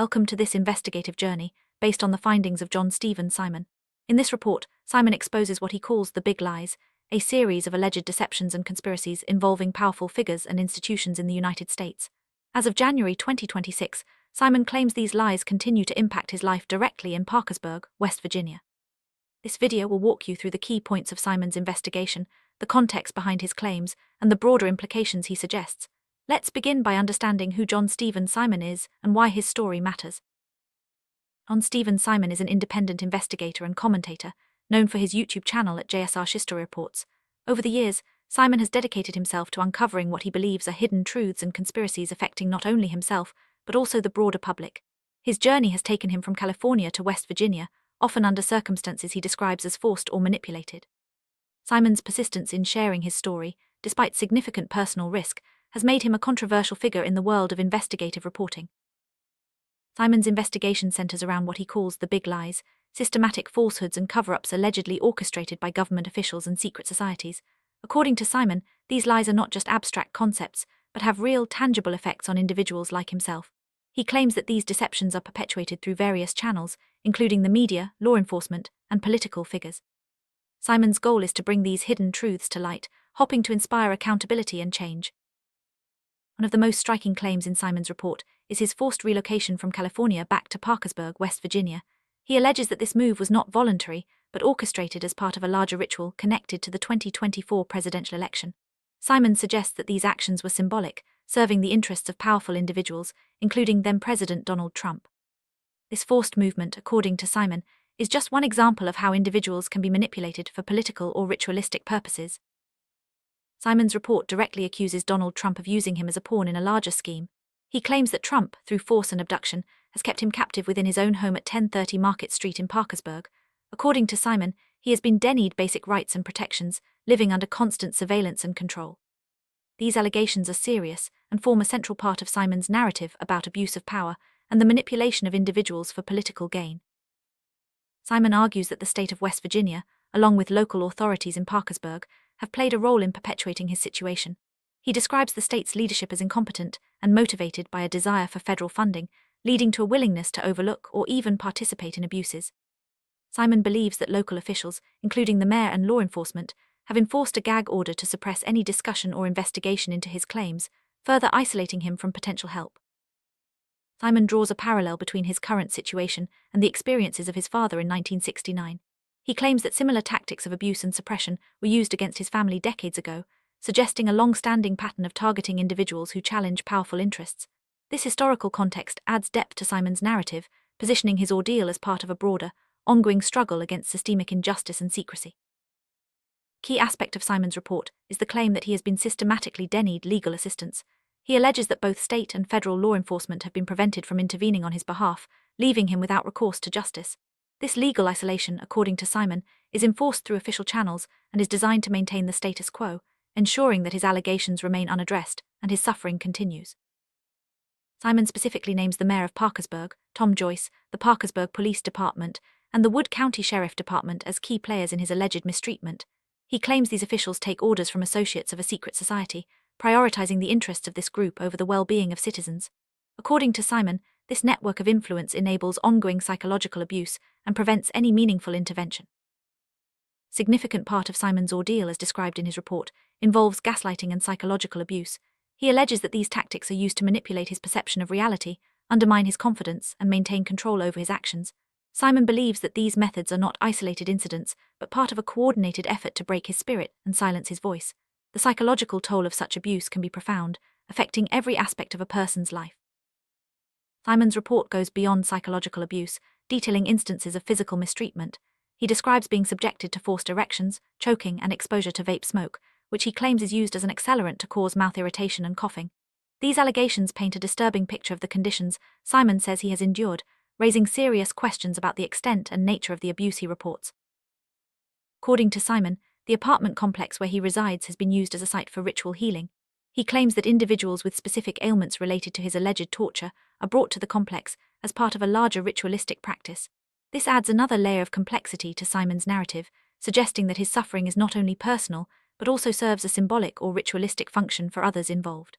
Welcome to this investigative journey, based on the findings of John Stephen Simon. In this report, Simon exposes what he calls the big lies, a series of alleged deceptions and conspiracies involving powerful figures and institutions in the United States. As of January 2026, Simon claims these lies continue to impact his life directly in Parkersburg, West Virginia. This video will walk you through the key points of Simon's investigation, the context behind his claims, and the broader implications he suggests. Let's begin by understanding who John Stephen Simon is and why his story matters. John Stephen Simon is an independent investigator and commentator, known for his YouTube channel at JSR History Reports. Over the years, Simon has dedicated himself to uncovering what he believes are hidden truths and conspiracies affecting not only himself, but also the broader public. His journey has taken him from California to West Virginia, often under circumstances he describes as forced or manipulated. Simon's persistence in sharing his story, despite significant personal risk, has made him a controversial figure in the world of investigative reporting. Simon's investigation centers around what he calls the big lies, systematic falsehoods and cover-ups allegedly orchestrated by government officials and secret societies. According to Simon, these lies are not just abstract concepts, but have real, tangible effects on individuals like himself. He claims that these deceptions are perpetuated through various channels, including the media, law enforcement, and political figures. Simon's goal is to bring these hidden truths to light, hoping to inspire accountability and change. One of the most striking claims in Simon's report is his forced relocation from California back to Parkersburg, West Virginia. He alleges that this move was not voluntary, but orchestrated as part of a larger ritual connected to the 2024 presidential election. Simon suggests that these actions were symbolic, serving the interests of powerful individuals, including then-President Donald Trump. This forced movement, according to Simon, is just one example of how individuals can be manipulated for political or ritualistic purposes. Simon's report directly accuses Donald Trump of using him as a pawn in a larger scheme. He claims that Trump, through force and abduction, has kept him captive within his own home at 1030 Market Street in Parkersburg. According to Simon, he has been denied basic rights and protections, living under constant surveillance and control. These allegations are serious and form a central part of Simon's narrative about abuse of power and the manipulation of individuals for political gain. Simon argues that the state of West Virginia, along with local authorities in Parkersburg, have played a role in perpetuating his situation. He describes the state's leadership as incompetent and motivated by a desire for federal funding, leading to a willingness to overlook or even participate in abuses. Simon believes that local officials, including the mayor and law enforcement, have enforced a gag order to suppress any discussion or investigation into his claims, further isolating him from potential help. Simon draws a parallel between his current situation and the experiences of his father in 1969. He claims that similar tactics of abuse and suppression were used against his family decades ago, suggesting a long-standing pattern of targeting individuals who challenge powerful interests. This historical context adds depth to Simon's narrative, positioning his ordeal as part of a broader, ongoing struggle against systemic injustice and secrecy. Key aspect of Simon's report is the claim that he has been systematically denied legal assistance. He alleges that both state and federal law enforcement have been prevented from intervening on his behalf, leaving him without recourse to justice. This legal isolation, according to Simon, is enforced through official channels and is designed to maintain the status quo, ensuring that his allegations remain unaddressed and his suffering continues. Simon specifically names the mayor of Parkersburg, Tom Joyce, the Parkersburg Police Department, and the Wood County Sheriff Department as key players in his alleged mistreatment. He claims these officials take orders from associates of a secret society, prioritizing the interests of this group over the well-being of citizens. According to Simon, this network of influence enables ongoing psychological abuse and prevents any meaningful intervention. Significant part of Simon's ordeal, as described in his report, involves gaslighting and psychological abuse. He alleges that these tactics are used to manipulate his perception of reality, undermine his confidence, and maintain control over his actions. Simon believes that these methods are not isolated incidents, but part of a coordinated effort to break his spirit and silence his voice. The psychological toll of such abuse can be profound, affecting every aspect of a person's life. Simon's report goes beyond psychological abuse, detailing instances of physical mistreatment. He describes being subjected to forced erections, choking, and exposure to vape smoke, which he claims is used as an accelerant to cause mouth irritation and coughing. These allegations paint a disturbing picture of the conditions Simon says he has endured, raising serious questions about the extent and nature of the abuse he reports. According to Simon, the apartment complex where he resides has been used as a site for ritual healing. He claims that individuals with specific ailments related to his alleged torture are brought to the complex as part of a larger ritualistic practice. This adds another layer of complexity to Simon's narrative, suggesting that his suffering is not only personal, but also serves a symbolic or ritualistic function for others involved.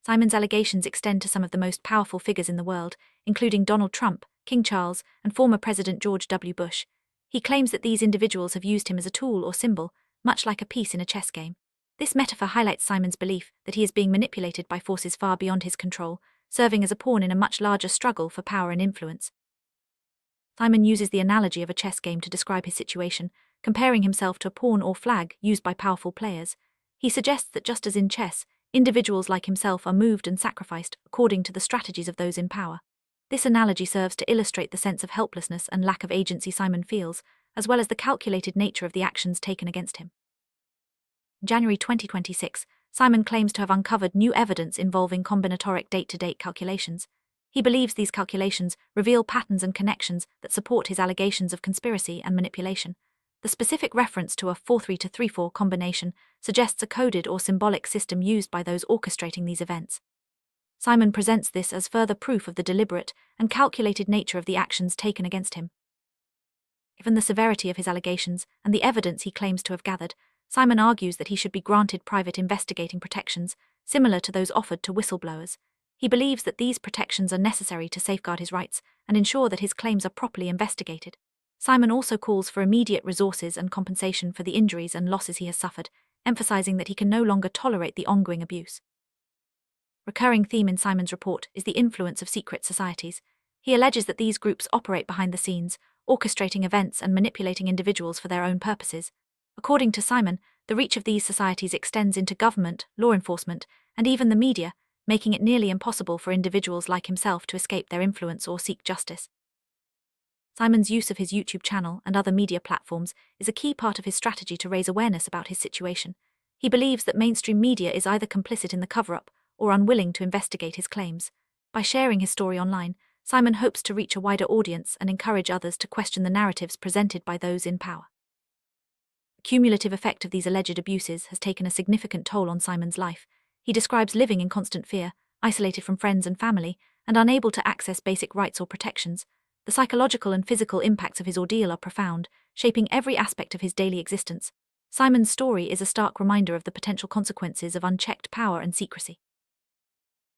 Simon's allegations extend to some of the most powerful figures in the world, including Donald Trump, King Charles, and former President George W. Bush. He claims that these individuals have used him as a tool or symbol, much like a piece in a chess game. This metaphor highlights Simon's belief that he is being manipulated by forces far beyond his control, serving as a pawn in a much larger struggle for power and influence. Simon uses the analogy of a chess game to describe his situation, comparing himself to a pawn or flag used by powerful players. He suggests that just as in chess, individuals like himself are moved and sacrificed according to the strategies of those in power. This analogy serves to illustrate the sense of helplessness and lack of agency Simon feels, as well as the calculated nature of the actions taken against him. In January 2026, Simon claims to have uncovered new evidence involving combinatoric date-to-date calculations. He believes these calculations reveal patterns and connections that support his allegations of conspiracy and manipulation. The specific reference to a 4-3-3-4 combination suggests a coded or symbolic system used by those orchestrating these events. Simon presents this as further proof of the deliberate and calculated nature of the actions taken against him. Given the severity of his allegations and the evidence he claims to have gathered, Simon argues that he should be granted private investigating protections, similar to those offered to whistleblowers. He believes that these protections are necessary to safeguard his rights and ensure that his claims are properly investigated. Simon also calls for immediate resources and compensation for the injuries and losses he has suffered, emphasizing that he can no longer tolerate the ongoing abuse. Recurring theme in Simon's report is the influence of secret societies. He alleges that these groups operate behind the scenes, orchestrating events and manipulating individuals for their own purposes. According to Simon, the reach of these societies extends into government, law enforcement, and even the media, making it nearly impossible for individuals like himself to escape their influence or seek justice. Simon's use of his YouTube channel and other media platforms is a key part of his strategy to raise awareness about his situation. He believes that mainstream media is either complicit in the cover-up or unwilling to investigate his claims. By sharing his story online, Simon hopes to reach a wider audience and encourage others to question the narratives presented by those in power. The cumulative effect of these alleged abuses has taken a significant toll on Simon's life. He describes living in constant fear, isolated from friends and family, and unable to access basic rights or protections. The psychological and physical impacts of his ordeal are profound, shaping every aspect of his daily existence. Simon's story is a stark reminder of the potential consequences of unchecked power and secrecy.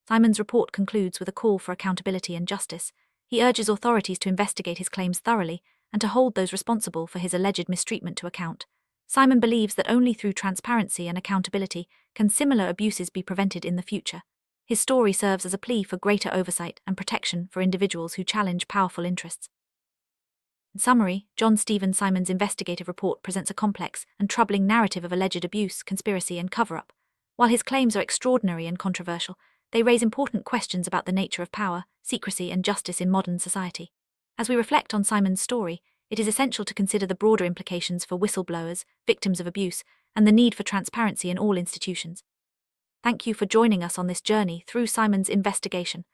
Simon's report concludes with a call for accountability and justice. He urges authorities to investigate his claims thoroughly and to hold those responsible for his alleged mistreatment to account. Simon believes that only through transparency and accountability can similar abuses be prevented in the future. His story serves as a plea for greater oversight and protection for individuals who challenge powerful interests. In summary, John Stephen Simon's investigative report presents a complex and troubling narrative of alleged abuse, conspiracy, and cover-up. While his claims are extraordinary and controversial, they raise important questions about the nature of power, secrecy, and justice in modern society. As we reflect on Simon's story, it is essential to consider the broader implications for whistleblowers, victims of abuse, and the need for transparency in all institutions. Thank you for joining us on this journey through Simon's investigation.